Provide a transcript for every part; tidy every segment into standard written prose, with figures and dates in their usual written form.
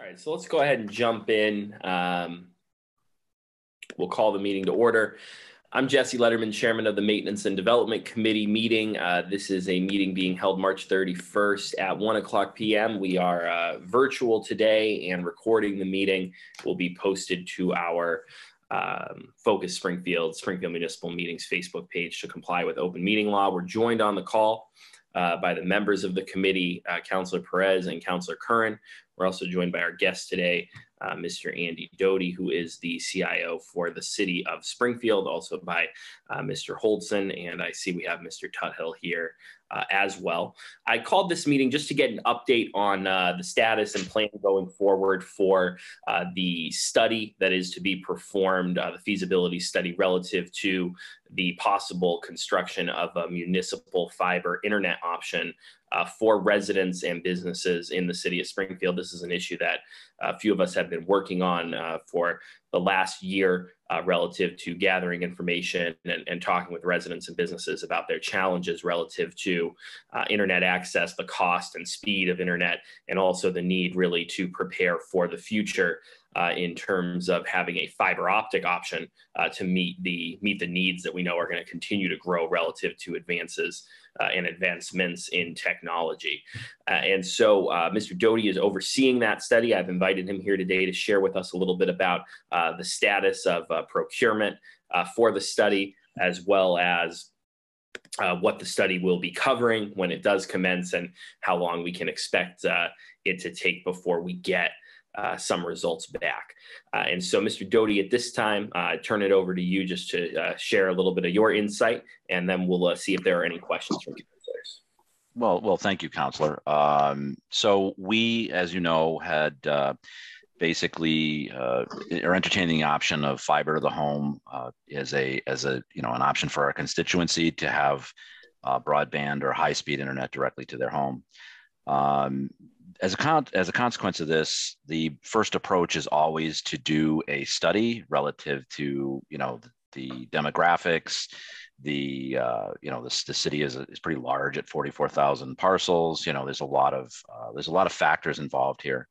right, so let's go ahead and jump in. We'll call the meeting to order. I'm Jesse Letterman, Chairman of the Maintenance and Development Committee meeting. This is a meeting being held March 31st at 1:00 p.m. We are virtual today, and recording the meeting will be posted to our Focus Springfield Municipal Meetings Facebook page to comply with open meeting law. We're joined on the call by the members of the committee, Councilor Perez and Councilor Curran. We're also joined by our guest today, Mr. Andy Doty, who is the CIO for the city of Springfield, also by Mr. Holdson, and I see we have Mr. Tuthill here as well. I called this meeting just to get an update on the status and plan going forward for the study that is to be performed, the feasibility study relative to the possible construction of a municipal fiber internet option for residents and businesses in the city of Springfield. This is an issue that a few of us have been working on for the last year relative to gathering information and talking with residents and businesses about their challenges relative to internet access, the cost and speed of internet, and also the need really to prepare for the future in terms of having a fiber optic option to meet the needs that we know are going to continue to grow relative to advances and advancements in technology. And so Mr. Doty is overseeing that study. I've invited him here today to share with us a little bit about the status of procurement for the study, as well as what the study will be covering when it does commence and how long we can expect it to take before we get some results back. And so, Mr. Doty, at this time, I turn it over to you just to share a little bit of your insight, and then we'll see if there are any questions from councilors. Well, thank you, Councilor. So we, as you know, had basically are entertaining the option of fiber to the home as an option for our constituency to have broadband or high-speed internet directly to their home. As a consequence of this, the first approach is always to do a study relative to the demographics. The city is pretty large at 44,000 parcels. There's a lot of factors involved here.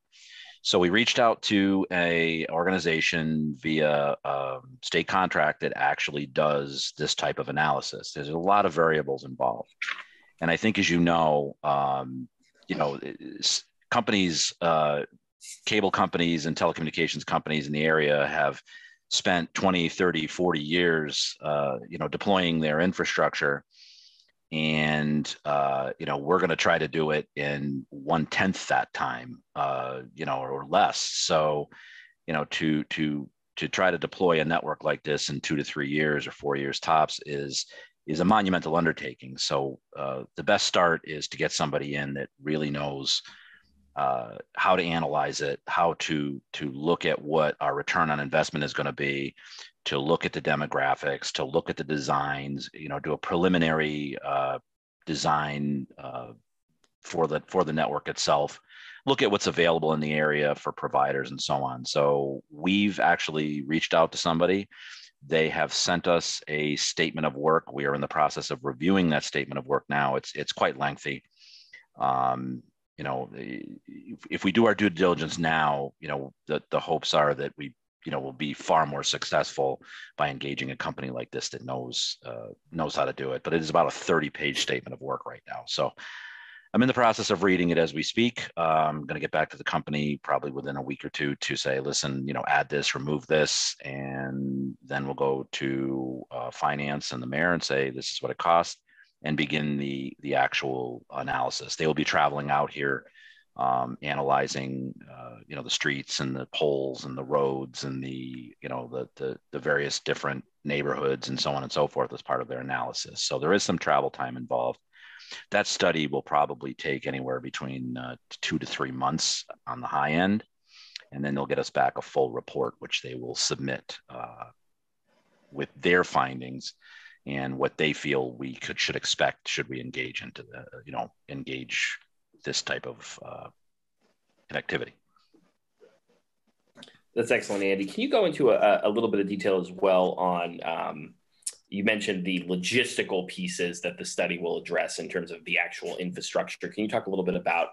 So we reached out to a organization via state contract that actually does this type of analysis. There's a lot of variables involved, and I think, as companies, cable companies and telecommunications companies in the area have spent 20, 30, 40 years, deploying their infrastructure. And, we're going to try to do it in 1/10 that time, or less. So, to try to deploy a network like this in 2 to 3 years or 4 years tops is a monumental undertaking. So the best start is to get somebody in that really knows how to analyze it, how to look at what our return on investment is going to be, to look at the demographics, to look at the designs, do a preliminary design for the network itself, look at what's available in the area for providers and so on. So we've actually reached out to somebody. They have sent us a statement of work. We are in the process of reviewing that statement of work now. It's quite lengthy. If we do our due diligence now, the hopes are that we, will be far more successful by engaging a company like this that knows how to do it. But it is about a 30-page statement of work right now. So I'm in the process of reading it as we speak. I'm going to get back to the company probably within a week or two to say, listen, add this, remove this, and then we'll go to finance and the mayor and say, this is what it costs, and begin the actual analysis. They will be traveling out here, analyzing, the streets and the poles and the roads and the various different neighborhoods and so on and so forth as part of their analysis. So there is some travel time involved. That study will probably take anywhere between 2 to 3 months on the high end, and then they'll get us back a full report, which they will submit with their findings and what they feel we should expect should we engage into engage this type of activity. That's excellent, Andy. Can you go into a little bit of detail as well on, you mentioned the logistical pieces that the study will address in terms of the actual infrastructure. Can you talk a little bit about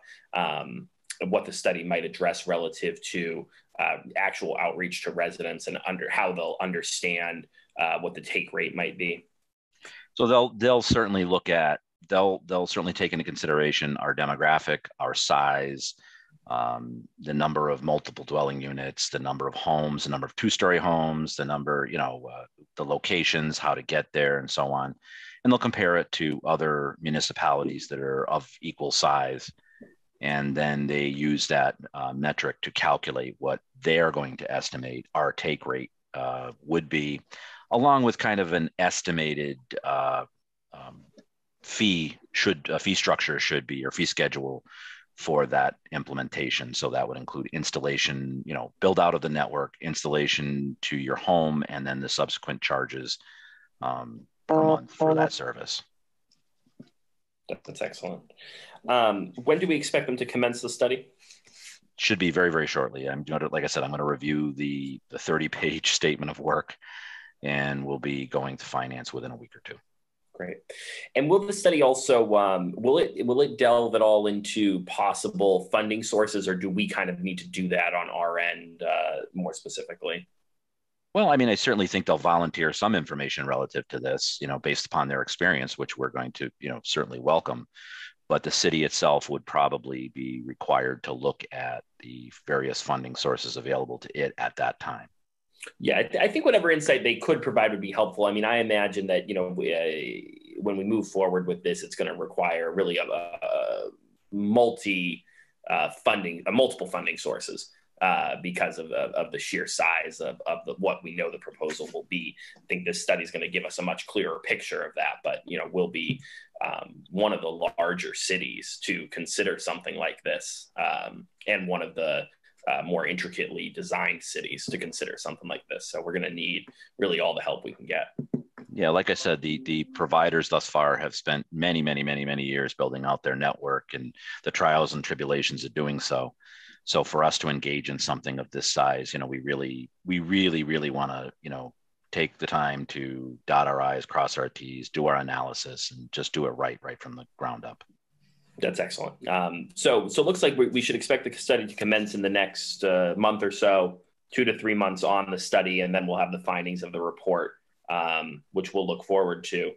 what the study might address relative to actual outreach to residents and how they'll understand what the take rate might be. So they'll certainly look at, they'll certainly take into consideration our demographic, our size, the number of multiple dwelling units, the number of homes, the number of two-story homes, the number, the locations, how to get there, and so on. And they'll compare it to other municipalities that are of equal size. And then they use that metric to calculate what they're going to estimate our take rate would be, along with kind of an estimated fee structure should be, or fee schedule for that implementation. So that would include installation, build out of the network, installation to your home, and then the subsequent charges per month for that service. That's excellent. When do we expect them to commence the study? Should be very, very shortly. Like I said, I'm going to review the 30-page statement of work, and we'll be going to finance within a week or two. Great. And will the study also, will it delve at all into possible funding sources, or do we kind of need to do that on our end more specifically? Well, I certainly think they'll volunteer some information relative to this, based upon their experience, which we're going to, certainly welcome. But the city itself would probably be required to look at the various funding sources available to it at that time. Yeah, I think whatever insight they could provide would be helpful. I imagine that, when we move forward with this, it's going to require really a multiple funding sources because of the sheer size of what we know the proposal will be. I think this study is going to give us a much clearer picture of that, but, we'll be one of the larger cities to consider something like this, and one of the more intricately designed cities to consider something like this. So we're going to need really all the help we can get. Yeah, like I said, the providers thus far have spent many, many, many, many years building out their network and the trials and tribulations of doing so. So for us to engage in something of this size, we really want to, take the time to dot our I's, cross our T's, do our analysis, and just do it right from the ground up. That's excellent. So it looks like we should expect the study to commence in the next month or so, 2 to 3 months on the study, and then we'll have the findings of the report, which we'll look forward to.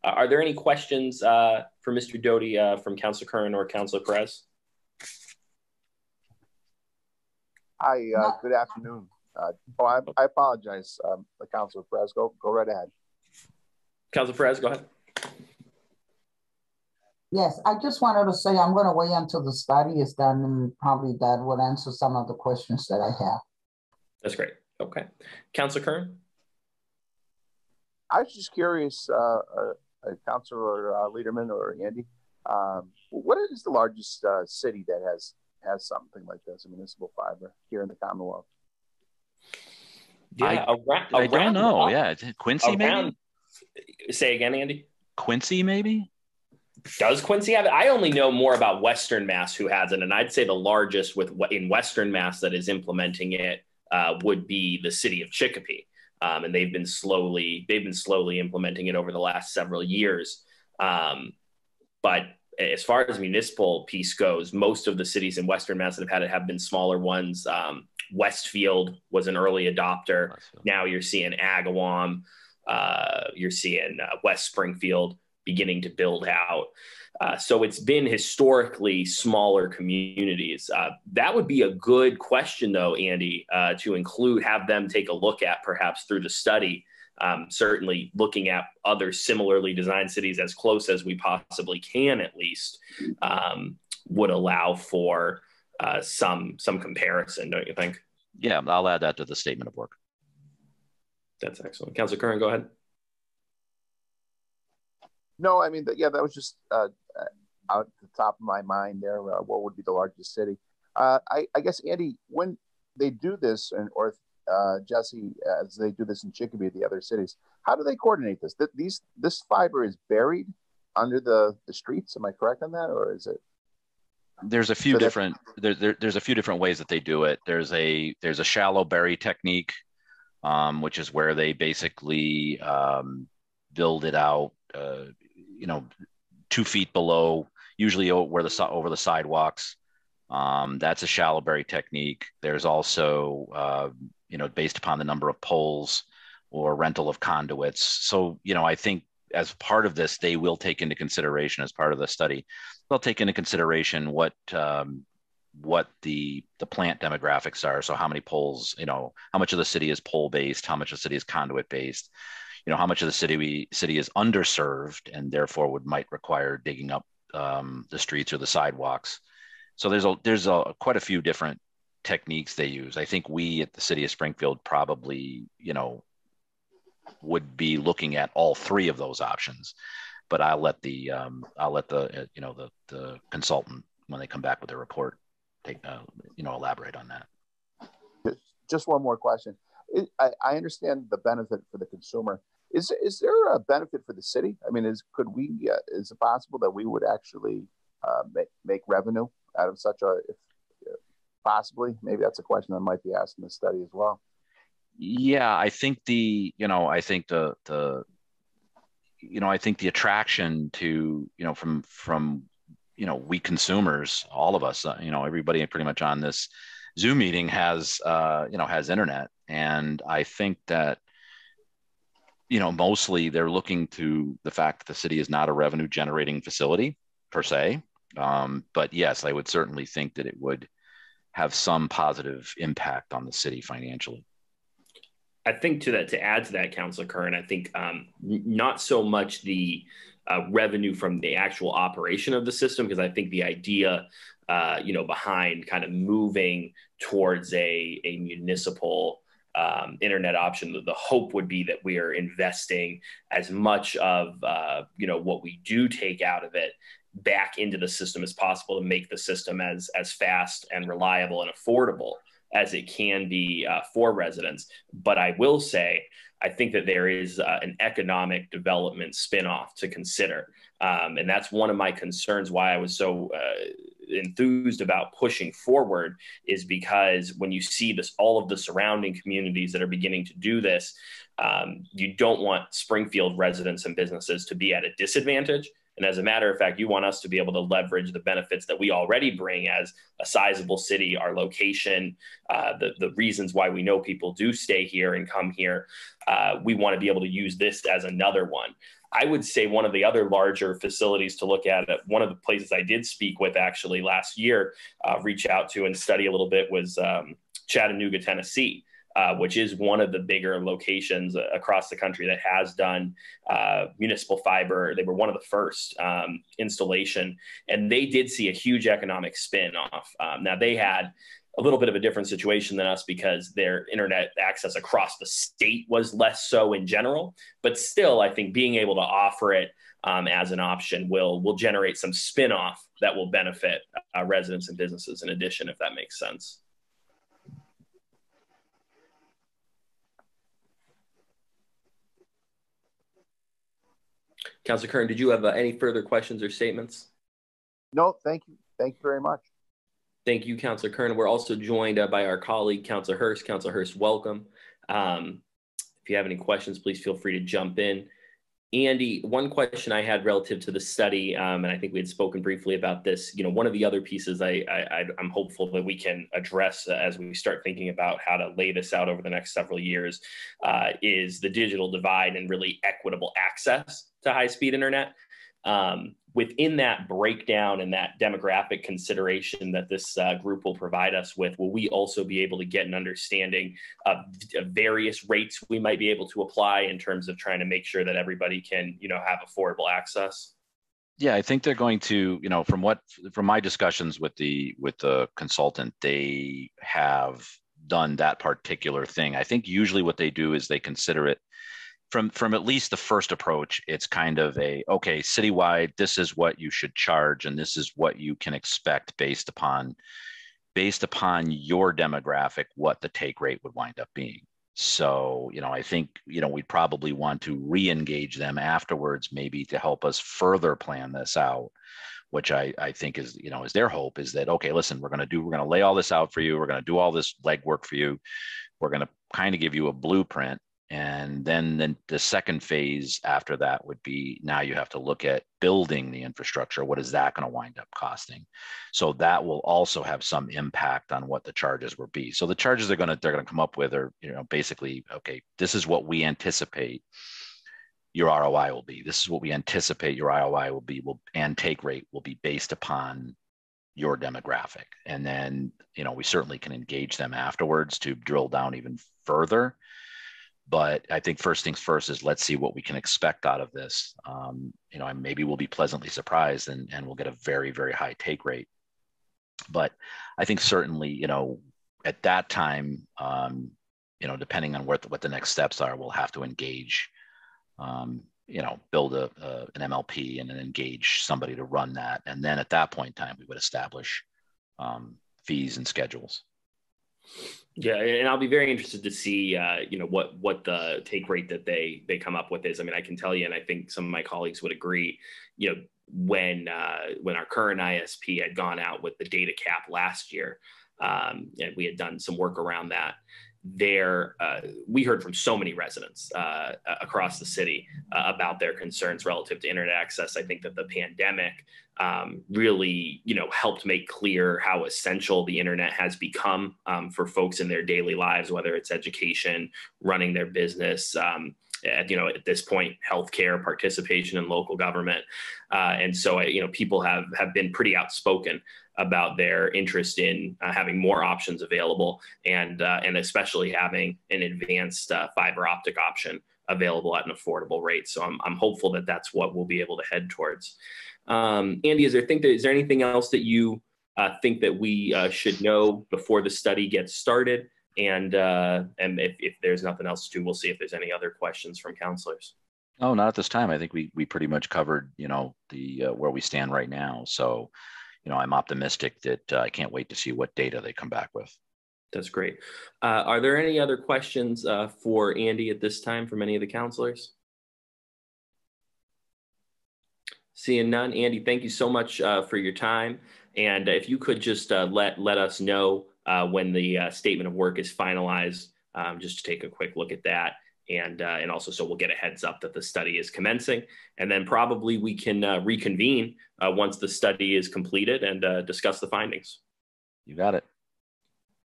Are there any questions for Mr. Doty from Councilor Kern or Councilor Perez? Hi, good afternoon. I apologize, Councilor Perez. Go right ahead. Councilor Perez, go ahead. Yes, I just wanted to say I'm going to wait until the study is done, and probably that would answer some of the questions that I have. That's great. Okay. Councilor Kern? I was just curious, Councilor Lederman or Andy, what is the largest city that has something like this, a municipal fiber here in the Commonwealth? Yeah, I don't know. Yeah, Quincy maybe? Say again, Andy? Quincy maybe? Does Quincy have it? I only know more about Western Mass who has it, and I'd say the largest in Western Mass that is implementing it would be the city of Chicopee, and they've been slowly implementing it over the last several years. But as far as municipal piece goes, most of the cities in Western Mass that have had it have been smaller ones. Westfield was an early adopter. Now you're seeing Agawam, you're seeing West Springfield beginning to build out. So it's been historically smaller communities. That would be a good question, though, Andy, to include, have them take a look at perhaps through the study. Certainly looking at other similarly designed cities as close as we possibly can, at least, would allow for some comparison, don't you think? Yeah, I'll add that to the statement of work. That's excellent. Councilor Curran, go ahead. No, I mean, that was just out at the top of my mind there. What would be the largest city? I guess, Andy, when they do this, or Jesse, as they do this in Chicopee, the other cities, how do they coordinate this? This fiber is buried under the streets. Am I correct on that, or is it? There's a few different there's a few different ways that they do it. There's a shallow bury technique, which is where they basically build it out, 2 feet below, usually where over the sidewalks, That's a Shallowberry technique. There's also, based upon the number of poles or rental of conduits. So, I think as part of this, they will take into consideration, as part of the study, they'll take into consideration what the plant demographics are. So how many poles, how much of the city is pole based, how much of the city is conduit based, how much of the city is underserved and therefore might require digging up the streets or the sidewalks. So there's quite a few different techniques they use. I think we at the city of Springfield probably, would be looking at all three of those options, but I'll let the consultant, when they come back with their report, elaborate on that. Just one more question. I understand the benefit for the consumer. Is there a benefit for the city? I mean, is it possible that we would actually make revenue out of such possibly? Maybe that's a question that might be asked in the study as well. Yeah, I think the attraction to, from we consumers, all of us, everybody pretty much on this Zoom meeting has internet. And I think that, mostly they're looking to the fact that the city is not a revenue generating facility per se. But yes, I would certainly think that it would have some positive impact on the city financially. I think to add to that, Councilor Kern, I think not so much the revenue from the actual operation of the system, because I think the idea, behind kind of moving towards a municipal internet option, the hope would be that we are investing as much of what we do take out of it back into the system as possible to make the system as fast and reliable and affordable as it can be for residents. But I will say, I think that there is an economic development spinoff to consider. And that's one of my concerns why I was so enthused about pushing forward, is because when you see all of the surrounding communities that are beginning to do this, you don't want Springfield residents and businesses to be at a disadvantage. And as a matter of fact, you want us to be able to leverage the benefits that we already bring as a sizable city, our location, the reasons why we know people do stay here and come here. We want to be able to use this as another one. I would say one of the other larger facilities to look at, one of the places I did speak with actually last year, reach out to and study a little bit, was Chattanooga, Tennessee. Which is one of the bigger locations across the country that has done municipal fiber. They were one of the first installation, and they did see a huge economic spin-off. Now, they had a little bit of a different situation than us because their internet access across the state was less so in general. But still, I think being able to offer it as an option will generate some spin-off that will benefit residents and businesses in addition, if that makes sense. Councilor Kern, did you have any further questions or statements? No, thank you. Thank you very much. Thank you, Councilor Kern. We're also joined by our colleague, Councilor Hurst. Councilor Hurst, welcome. If you have any questions, please feel free to jump in. Andy, one question I had relative to the study, and I think we had spoken briefly about this, one of the other pieces I'm hopeful that we can address as we start thinking about how to lay this out over the next several years is the digital divide and really equitable access to high-speed internet. Within that breakdown and that demographic consideration that this group will provide us with, will we also be able to get an understanding of various rates we might be able to apply in terms of trying to make sure that everybody can, have affordable access? Yeah, I think they're going to, from my discussions with the consultant, they have done that particular thing. I think usually what they do is they consider it from at least the first approach. It's kind of okay, citywide, this is what you should charge, and this is what you can expect based upon your demographic, what the take rate would wind up being. So, I think, we'd probably want to re-engage them afterwards, maybe to help us further plan this out, which I think is their hope, is that, okay, listen, we're going to lay all this out for you. We're going to do all this legwork for you. We're going to kind of give you a blueprint. And then the second phase after that would be, now you have to look at building the infrastructure. What is that going to wind up costing? So that will also have some impact on what the charges will be. So the charges they're going to come up with are, basically, okay, this is what we anticipate your ROI will be. This is what we anticipate your ROI will be, and take rate will be based upon your demographic. And then, we certainly can engage them afterwards to drill down even further. But I think first things first is, let's see what we can expect out of this. And maybe we'll be pleasantly surprised and we'll get a very, very high take rate. But I think certainly, at that time, depending on what the next steps are, we'll have to engage, build an MLP and then engage somebody to run that. And then at that point in time, we would establish fees and schedules. Yeah, and I'll be very interested to see, what the take rate that they come up with is. I mean, I can tell you, and I think some of my colleagues would agree, when our current ISP had gone out with the data cap last year, and we had done some work around that, we heard from so many residents across the city about their concerns relative to internet access. I think that the pandemic really, helped make clear how essential the internet has become for folks in their daily lives, whether it's education, running their business, at this point, healthcare, participation in local government. And so, people have been pretty outspoken about their interest in having more options available, and especially having an advanced fiber optic option available at an affordable rate. So I'm hopeful that that's what we'll be able to head towards. Andy, is there anything else that you think that we should know before the study gets started? And if there's nothing else to, we'll see if there's any other questions from counselors. Oh, not at this time. I think we pretty much covered, where we stand right now. So, I'm optimistic that I can't wait to see what data they come back with. That's great. Are there any other questions for Andy at this time from any of the counselors? Seeing none. Andy, thank you so much for your time. And if you could just let us know when the statement of work is finalized, just to take a quick look at that. And also, so we'll get a heads up that the study is commencing. And then probably we can reconvene once the study is completed and discuss the findings. You got it.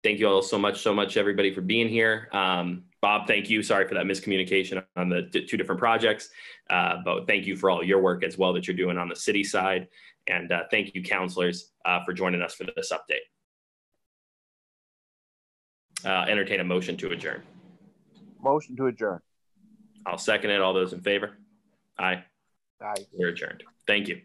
Thank you all so much, everybody, for being here. Bob, thank you. Sorry for that miscommunication on the two different projects. But thank you for all your work as well that you're doing on the city side. And thank you, counselors, for joining us for this update. Entertain a motion to adjourn. Motion to adjourn. I'll second it. All those in favor? Aye. Aye. We're adjourned. Thank you.